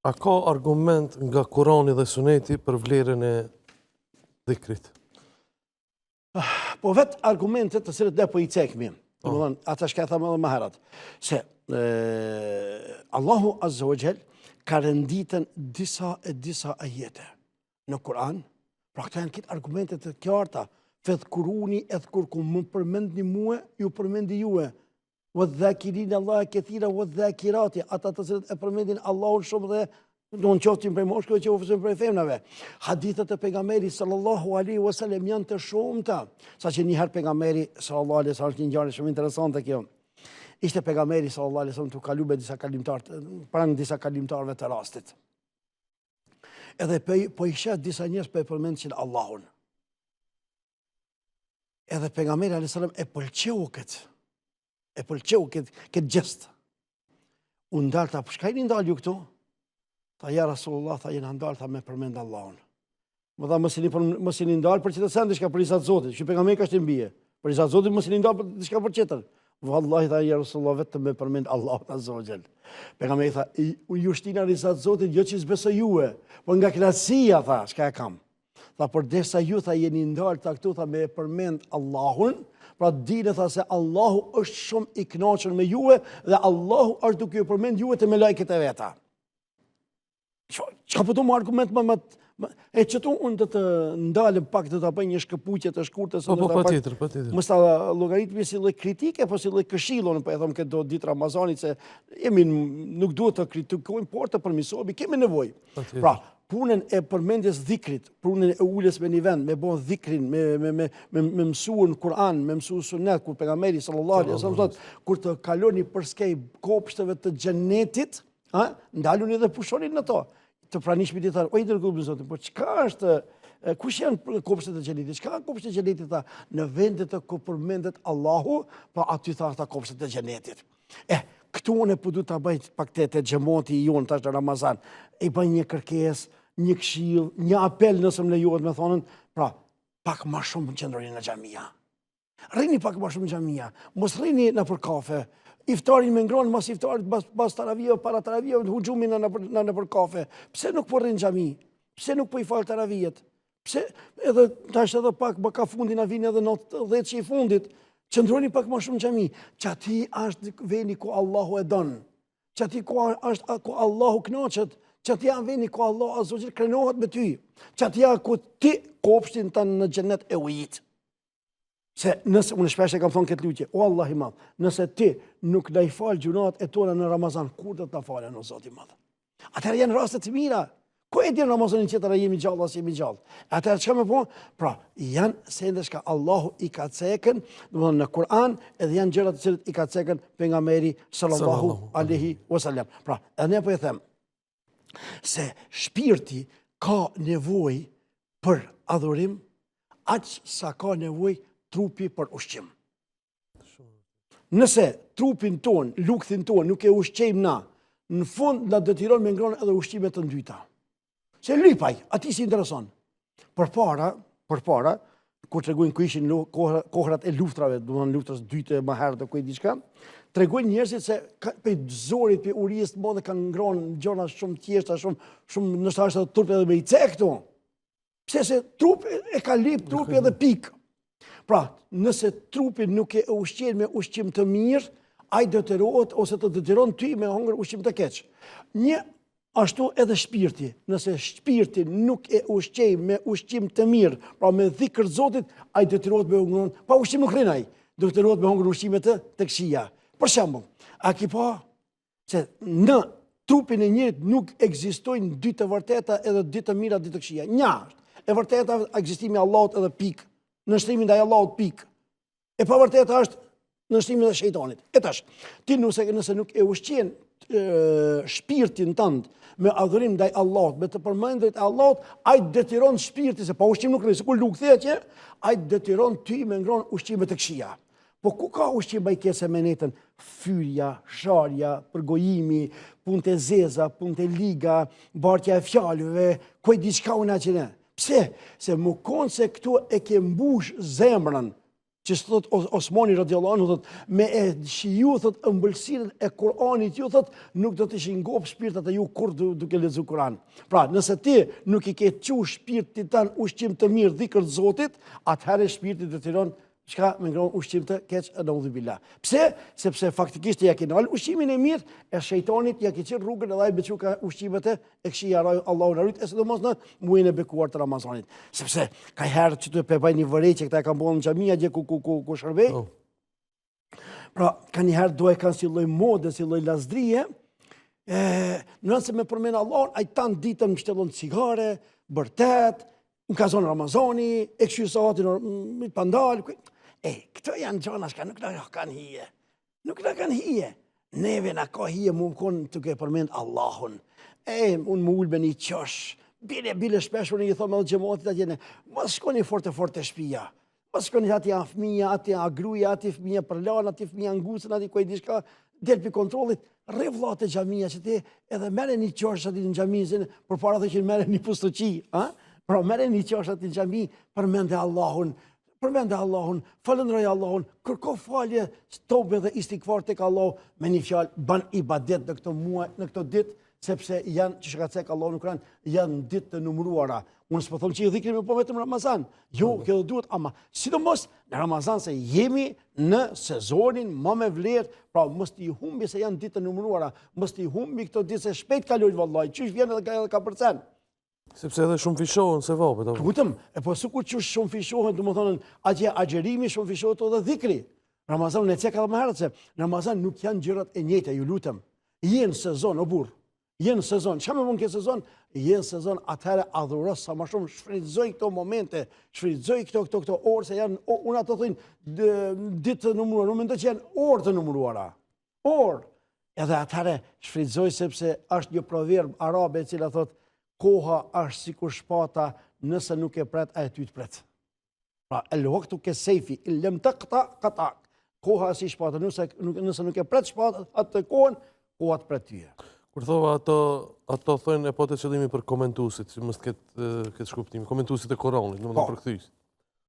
A ka argument nga Kurani dhe Suneti për vlerën e dhikrit? Po vetë argumentet të cilët ne po I cekmi, ata shka thamë edhe më herët, se Allahu Azza wa Jall ka renditën disa ajete në Kur'an, pra këta janë këtë argumentet të qarta, fedhkuruni edhkurkum, më përmendni mua, ju përmendi juve, wadhakirin Allah këthira wadhakirati, ata të cilët e përmendin Allahun shumë dhe do në qoftim prej moshkëve që ofësim prej femnave. Hadithet e pejgamberi sallallahu alaihi wasallam janë të shumta, sa që njëherë pejgamberi sallallahu alaihi wasallam është një ngjarje shumë interesante kjo. Ishte pejgamberi sallallahu alaihi wasallam të kalu me disa kalimtarë, pranë disa kalimtarëve të rastit. Edhe po I sheh disa njerëz po e përmendin Allahun. Edhe pejgamberi alaihi wasallam e pëlqeu këtë gjest. U ndal ta, çka I ndal ju këtu? Tha ja Rasulullah, tha jena ndalë, tha me përmend Allahun. Më tha mos I ndalë për që të sen diçka për Izat Zotit, që pejgamberi ka mbije. Për Izat Zotit mos I ndalë për diçka për tjetër. Vallahi tha ja Rasulullah vetëm me përmend Allahun Azza wa Jall. Pejgamberi tha ju shtina Izat Zotit jo që s'besoj juve, por nga klasia tha, çka e kam. Tha përdesa ju tha jeni ndalë ta këtu tha me përmend Allahun, pra dini tha se Allahu është shumë I kënaqur me juve dhe Allahu është duke ju përmend juve te me lajket e veta. Çka po më argument më e çtu unë do të ndalem pak do ta bëj një shkëpuqje të shkurtër se po patjetër. Mos ta llogaritmi si lloj kritike, po si lloj këshillon, po e them këtë ditë Ramazanit se nuk duhet të kritikojmë, por të përmirësohemi, kemi nevojë. Pra, punën e përmendjes dhikrit, punën e uljes me një vend, me bën dhikrin, me mësuar Kur'an, me mësuar Sunet, kur pejgamberi sallallahu alaihi wasallam thotë, kur të kaloni për skej kopshteve të xhenetit, ndaluni dhe pushoni në to. Të pranishmit I thanë, o I dërguar I Zotit, por çka është, kush janë kopshtet e xhenetit? Çka janë kopshtet e xhenetit? Tha, në vendet ku përmendet Allahu, pa aty tha ata kopshtet e xhenetit. Këtu unë po duhet ta bëj pak te xhamati I jon tash në Ramazan. I bëj një kërkesë, një këshill, një apel nëse më lejohet me thonën, pra, pak më shumë qëndroni në xhamia. Rrini pak më shumë në xhamia, mos rrini nëpër kafe. Iftarin me ngronë, mas iftarit, pas taravijeve, para taravijeve, huxhumin në për kafe. Pse nuk po rrinë xhami? Pse nuk po I falë taravijet? Pse edhe tash edhe pak baka fundin a vinë edhe në 10 që I fundit, qëndroni pak më shumë xhami. Që ati është veni ku Allahu e donë. Që ati është ku Allahu kënaqet. Që ati janë veni ku Allahu Azza wa Jall krenohet me ty. Që ati janë ku ti kopshtin tanë në xhenet e ujit. Se nëse unë shpesh e kam thonë këtë lutje, o Allah I madh, nëse ti nuk na I fal gjunat e tona në Ramazan, kur do ta falen o Zoti I madh? Atëherë janë raste të mira. Ku e di në Ramazanin tjetër jemi gjallë as jemi gjallë. Atëherë çka më po? Pra, janë sende që Allahu I ka cekën, domethënë në Kur'an, edhe janë gjëra të cilat I ka cekën pejgamberi sallallahu alaihi wasallam. Pra, ne po e them se shpirti ka nevojë për adhurim, aq sa ka nevojë trupi për ushqim. Nëse trupin ton, lukthin ton nuk e ushqejmë na, në fund na detyron me ngronë edhe ushqime të dyta. Se lypaj, ati si intereson. Përpara, kur tregojnë ku ishin kohrat e luftrave, domethënë luftrës dytë më herët apo diçka, tregojnë njerëzit se pe zorit, pe urijës të mëdha kanë ngronë gjëra shumë tjeshta, shumë ndoshta është trupi edhe me I cek këtu. Pse se trupi e ka lip trupi edhe pik. Pra, nëse trupi nuk e ushqen me ushqim të mirë, ai detyrohet ose të detyron ty me hongër ushqim të keq. Një ashtu edhe shpirti, nëse shpirti nuk e ushqen me ushqim të mirë, pra me dhikr Zotit, ai detyrohet me hongër, pa ushqim nuk rrin ai, detyrohet me hongër ushqime të këqija. Për shembull, a ki pa se në trupin e njerit nuk ekzistojnë dy të vërteta edhe dy të mira, dy të këqija. Një, e vërteta ekzistimi I Allahut edhe pikë. Në nështrimin ndaj Allahut pik. E pa vërteta është në nështrimin ndaj shejtanit. E tash, ti nëse nuk e ushqen shpirtin tënd me adhurim ndaj Allahut, me të përmendjet e Allahut, ai detyron shpirti se pa ushqim nuk rri, sikur luk thjet që ai detyron ty me ngron ushqime të këqija. Po ku ka ushqim bajkese me netën? Fyrja, sharja, përgojimi, punë të zeza, punë të liga, bartja e fjalëve, ku diçka unë që ne. Pse? Se më konë se këtu e ke mbush zemrën që së thot Osmani radiallahu anhu, thot, me e shiju, thot, ëmbëlsirën e Kur'anit ju, thot, nuk do të ishin ngop shpirtat e ju kur duke lexuar Kur'an. Pra, nëse ti nuk i ke çu shpirtit tan ushqim të mirë dhikër të Zotit, atëherë shpirti detyron çka me ngron ushqim të keq a'udhu billah. Pse? Sepse faktikisht ja ke dal ushqimin e mirë e shejtanit ja ke qenë rrugën edhe ai beçuka ushqimet e këshia Allahu na rrit, e sidomos në muajin e bekuar të Ramazanit. Sepse ka herë që të pebaj një vërejë këta e kanë bën në xhamia gje ku shërbej. Pra, ka një herë do e kanë si lloj mode, si lloj lazdrie, nëse me përmend Allahun, ai tan ditën më shtellon cigare, bërtet, në ka zonë Ramazani, e këshu sahatin pandal. Këto janë gjona shka nuk na kanë hije. Nuk na kanë hije. Neve na ka hije mu më konë të ke përmend Allahun. Unë më ullë me një qosh. Bile shpeshur në i thome dhe gjemotit atjene. Mos shkoni forte shpia. Mos shkoni ati a fëmija, ati a gruja, ati fëmija për lanë, ati fëmija ngusën, ati kuaj dishka. Del për kontrolit, revlat e gjamija që ti edhe mere një qosh ati në gjamizin, për para dhe që mere një pustoqi. Pra mere një qosh ati në gjami, përmende Allahun. Përmende Allahun, falëndroj Allahun, kërko falje, tobe dhe istikfar tek Allah, me një fjalë, ban ibadet në këto muaj, në këto ditë, sepse janë, që shka cek Allah në Kur'an, janë ditë të numruara. Unë s'po thomë që i dhikri me po vetëm Ramazan. Jo, kjo dhe duhet, ama sidomos në Ramazan se jemi në sezonin më me vlerë, pra mos t'i humbi se janë ditë të numruara, mos t'i humbi këto ditë se shpejt kalojnë vallaj, qysh vjen edhe ka përcen. Sepse edhe shumë fishohen se vapet. Kutëm, po sikur që shumë fishohen, do më thonën, atje agjerimi shumë fishohet edhe dhikri. Ramazan në ceka dhe më herët se Ramazan nuk janë gjërat e njëjta, ju lutem. Jenë sezon, o burr. Jenë sezon. Çka më vonë ke sezon? Jenë sezon, atëherë adhuros sa më shumë, shfrytëzoj këto momente, shfrytëzoj këto orë se janë, unë ato thënë ditë të numëruara, nuk mendoj që janë orë të numëruara. Orë. Edhe atëherë shfrytëzoj sepse është një proverb arabe e cila thotë koha është sikur shpata, nëse nuk e pret, a e ty të pret. Pra, el waqtu ke sejfi, lem të këta. Koha është si shpata, nëse nuk e pret shpata, atë të kohën, koha të pret tyje. Kur thova ato thënë e po të qëllimi për komentusit, që mështë ketë shkuptimi, komentusit e Koranit, në më në përkthys.